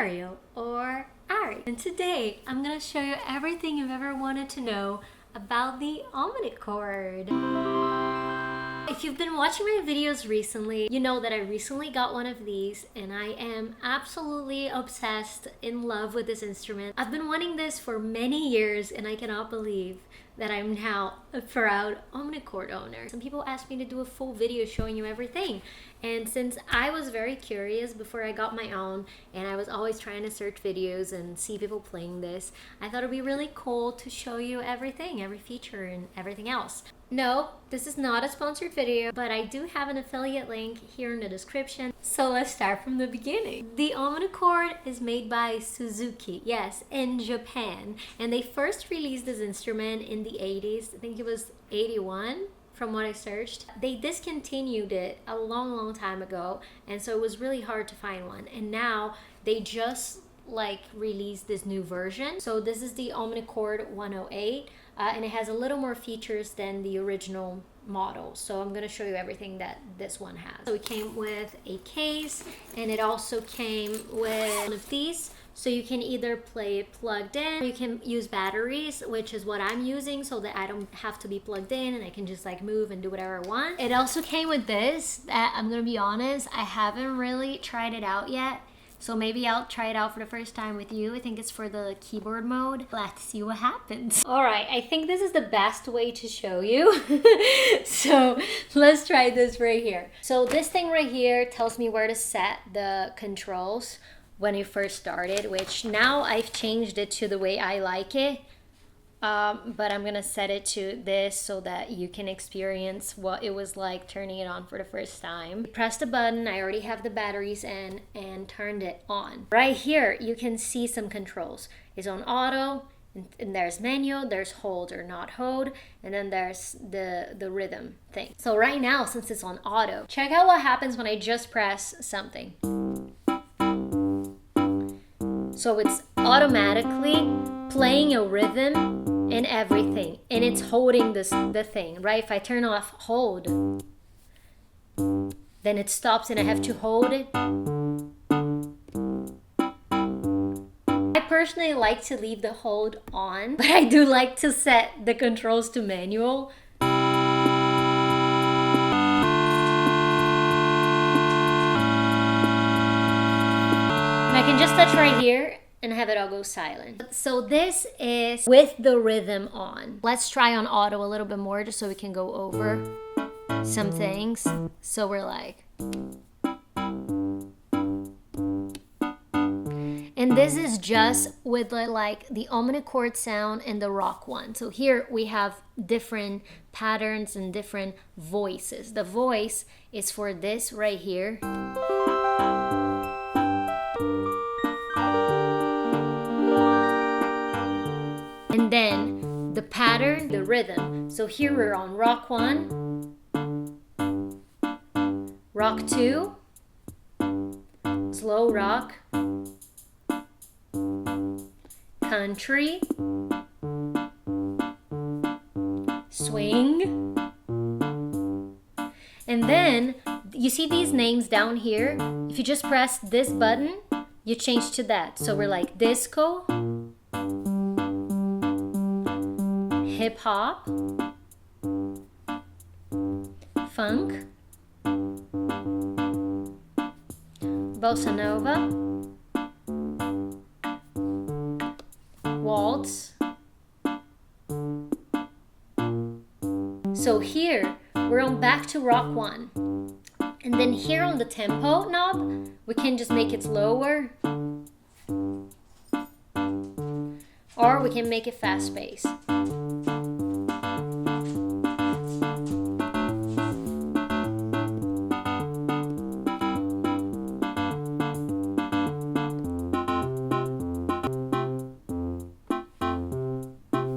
stereo or aryy. And today I'm going to show you everything you've ever wanted to know about the Omnichord. If you've been watching my videos recently, you know that I recently got one of these and I am absolutely obsessed, in love with this instrument. I've been wanting this for many years and I cannot believe that I'm now a proud Omnichord owner. Some people asked me to do a full video showing you everything. And since I was very curious before I got my own, and I was always trying to search videos and see people playing this, I thought it'd be really cool to show you everything, every feature and everything else. No, this is not a sponsored video, but I do have an affiliate link here in the description. So let's start from the beginning. The Omnichord is made by Suzuki, yes, in Japan. And they first released this instrument in the 80s. I think it was 81. From what I searched. They discontinued it a long time ago, and so it was really hard to find one, and now they just released this new version. So this is the Omnichord 108, and it has a little more features than the original model. So I'm going to show you everything that this one has. So it came with a case, and it also came with one of these. So you can either play it plugged in, or you can use batteries, which is what I'm using, so that I don't have to be plugged in and I can just move and do whatever I want. It also came with this, that I'm gonna be honest, I haven't really tried it out yet. So maybe I'll try it out for the first time with you. I think it's for the keyboard mode. Let's see what happens. All right, I think this is the best way to show you. So let's try this right here. So this thing right here tells me where to set the controls when you first started, which now I've changed it to the way I like it. But I'm gonna set it to this so that you can experience what it was like turning it on for the first time. Press the button, I already have the batteries in, and turned it on. Right here, you can see some controls. It's on auto, and there's menu, there's hold or not hold, and then there's the rhythm thing. So right now, since it's on auto, check out what happens when I just press something. So it's automatically playing a rhythm and everything, and it's holding the thing, right? If I turn off hold, then it stops and I have to hold it. I personally like to leave the hold on, but I do like to set the controls to manual. I can just touch right here and have it all go silent. So this is with the rhythm on. Let's try on auto a little bit more just so we can go over some things. So we're and this is just with the Omnichord sound and the rock one. So here we have different patterns and different voices. The voice is for this right here. And then the pattern, the rhythm. So here we're on rock 1, rock 2, slow rock, country, swing. And then you see these names down here. If you just press this button, you change to that. So we're disco, hip hop, funk, bossa nova, waltz. So here we're on back to rock 1, and then here on the tempo knob we can just make it slower, or we can make it fast paced.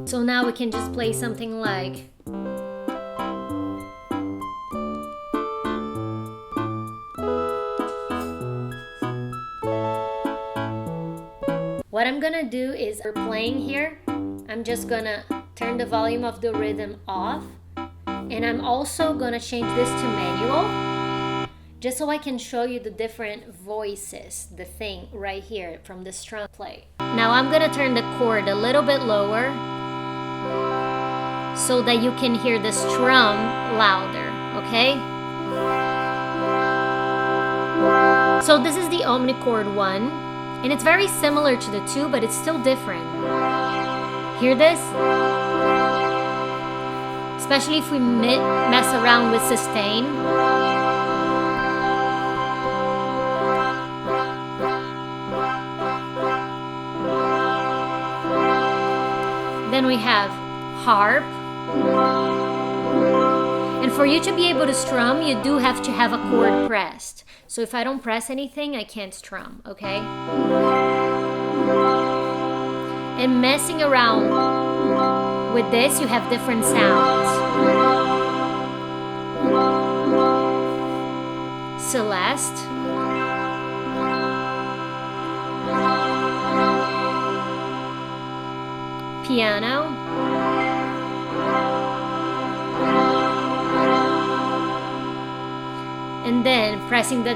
So now we can just play something like what I'm gonna do is, we're playing here, I'm just gonna turn the volume of the rhythm off, and I'm also gonna change this to manual, just so I can show you the different voices, the thing right here from the strum play. Now I'm gonna turn the chord a little bit lower so that you can hear the strum louder, okay? So this is the Omnichord one, and it's very similar to the two, but it's still different. Hear this? Especially if we mess around with sustain. Then we have harp. And for you to be able to strum, you do have to have a chord pressed. So if I don't press anything, I can't strum, okay? And messing around with this, you have different sounds. Celeste. Piano. And then pressing the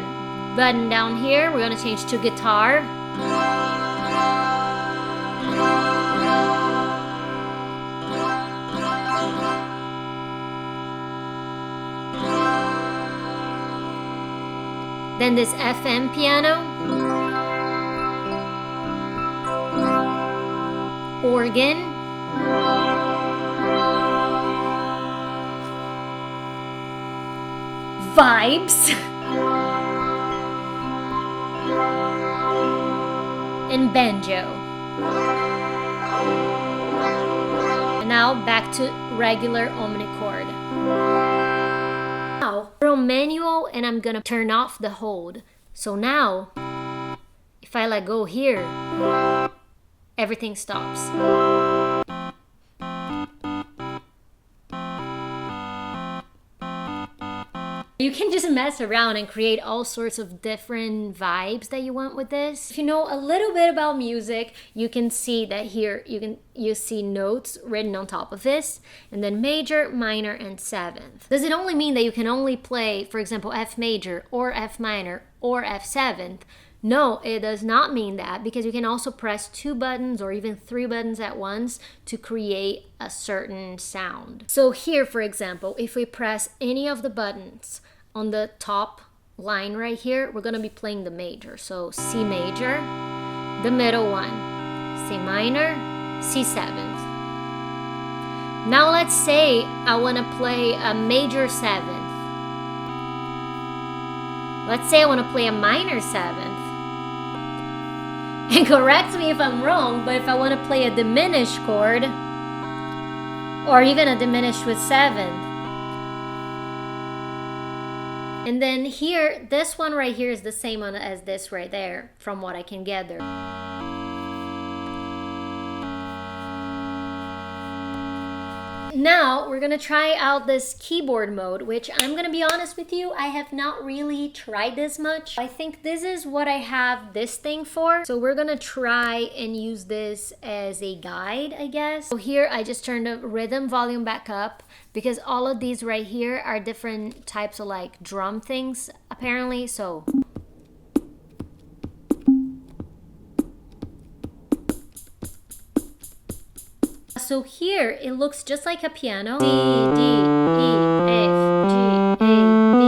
button down here, we're going to change to guitar. Then this FM piano. Organ. Vibes. And banjo. And now back to regular Omnichord. Now, we're on manual and I'm gonna turn off the hold. So now, if I let go here, everything stops. You can just mess around and create all sorts of different vibes that you want with this. If you know a little bit about music, you can see that here you see notes written on top of this, and then major, minor, and seventh. Does it only mean that you can only play, for example, F major or F minor or F seventh? No, it does not mean that, because you can also press 2 buttons or even 3 buttons at once to create a certain sound. So here, for example, if we press any of the buttons on the top line right here, we're gonna be playing the major. So C major, the middle one, C minor, C seventh. Now let's say I wanna play a major seventh. Let's say I wanna play a minor seventh. And correct me if I'm wrong, but if I want to play a diminished chord, or even a diminished with seventh, and then here, this one right here is the same one as this right there, from what I can gather. Now we're gonna try out this keyboard mode, which I'm gonna be honest with you, I have not really tried this much. I think this is what I have this thing for. So we're gonna try and use this as a guide, I guess. So here I just turned the rhythm volume back up, because all of these right here are different types of like drum things apparently. So here, it looks just like a piano. C, D, E, F, G, A, B,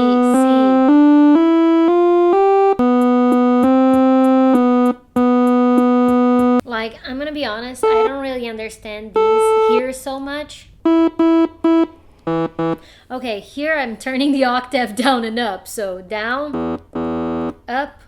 C. Like, I'm gonna be honest, I don't really understand these here so much. Okay, here I'm turning the octave down and up. So down, up.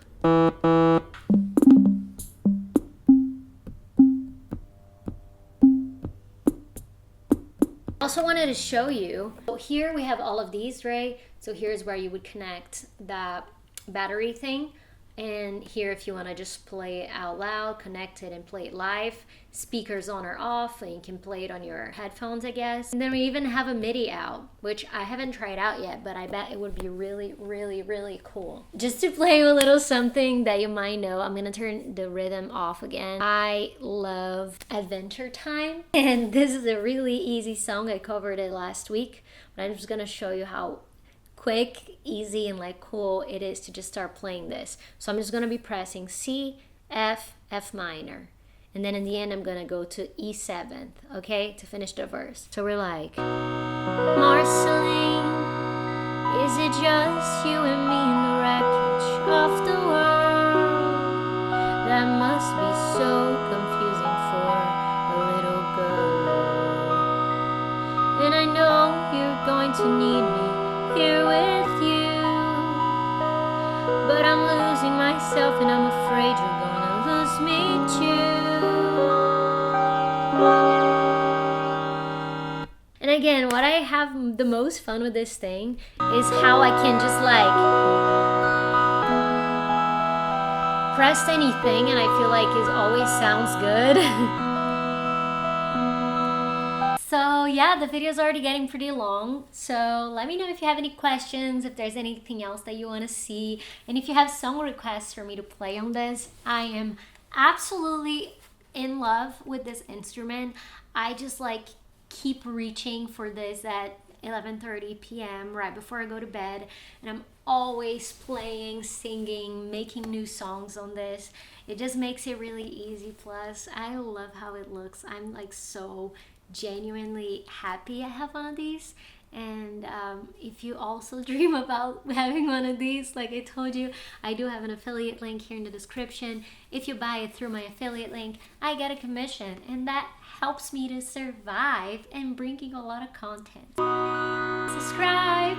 I also wanted to show you, so here we have all of these, right? So here's where you would connect that battery thing, and here if you want to just play it out loud, connect it and play it live. Speakers on or off, and you can play it on your headphones, I guess. And then we even have a MIDI out, which I haven't tried out yet, but I bet it would be really, really, really cool. Just to play a little something that you might know, I'm gonna turn the rhythm off again. I love Adventure Time, and this is a really easy song. I covered it last week, but I'm just gonna show you how quick, easy, and like cool it is to just start playing this. So I'm just gonna be pressing C, F, F minor. And then in the end, I'm gonna go to E7, okay, to finish the verse. So we're like, Marceline, is it just you and me in the wreckage of the world? That must be so confusing for a little girl. And I know you're going to need me here with you, but I'm losing myself and I'm afraid you're gonna lose me too. And again, what I have the most fun with this thing is how I can just like press anything and I feel like it always sounds good. So yeah, the video is already getting pretty long. So let me know if you have any questions, if there's anything else that you want to see. And if you have song requests for me to play on this, I am absolutely in love with this instrument. I just like keep reaching for this at 11:30 p.m. right before I go to bed, and I'm always playing, singing, making new songs on this. It just makes it really easy. Plus I love how it looks. I'm like so genuinely happy I have one of these. And if you also dream about having one of these, like I told you, I do have an affiliate link here in the description. If you buy it through my affiliate link, I get a commission, and that helps me to survive and bringing a lot of content. Subscribe!